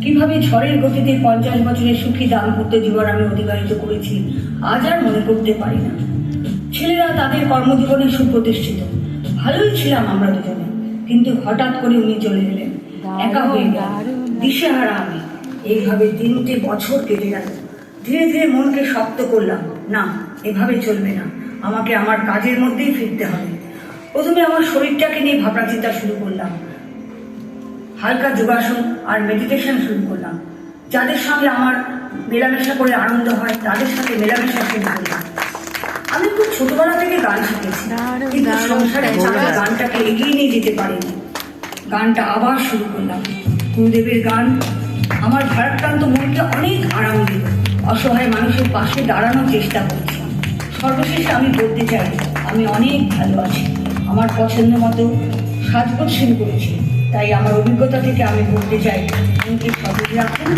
কিভাবে ঝড়ের গতিতে 50 বছরের সুখী দাম্পত্য জীবন আমি অতিবাহিত করেছি আজ আর মনে করতে পারি না। ছেলেরা তাদের কর্মজীবনে সুপ্রতিষ্ঠিত, ভালোই ছিলাম আমরা দুজনে, কিন্তু হঠাৎ করে উনি চলে গেলেন। একা হয়ে গেলাম, দিশেহারা আমি। এইভাবে 3টে বছর কেটে গেল। ধীরে ধীরে মনকে শক্ত করলাম, না এভাবে চলবে না, আমাকে আমার কাজের মধ্যেই ফিরতে হবে। প্রথমে আমার শরীরটাকে নিয়ে ভাবনা চিন্তা শুরু করলাম, হালকা যোগাসন আর মেডিটেশন শুরু করলাম। যাদের সঙ্গে আমার মেলামেশা করে আনন্দ হয় তাদের সাথে মেলামেশা শুরু করলাম। আমি খুব ছোটবেলা থেকে গান শিখেছি, কিন্তু সংসারে চালা গানটাকে এগিয়ে নিয়ে যেতে পারিনি। গানটা আবার শুরু করলাম। গুরুদেবের গান আমার ভারাক্রান্ত মনকে অনেক আরাম দিল। অসহায় মানুষের পাশে দাঁড়ানোর চেষ্টা করছি। সর্বশেষে আমি বলতে চাই, আমি অনেক ভালো আছি। আমার পছন্দ মতো সাজগোজ শুরু করেছি। তাই আমার অভিজ্ঞতা থেকে আমি বলতে চাই, মনকে সতেজ রাখুন।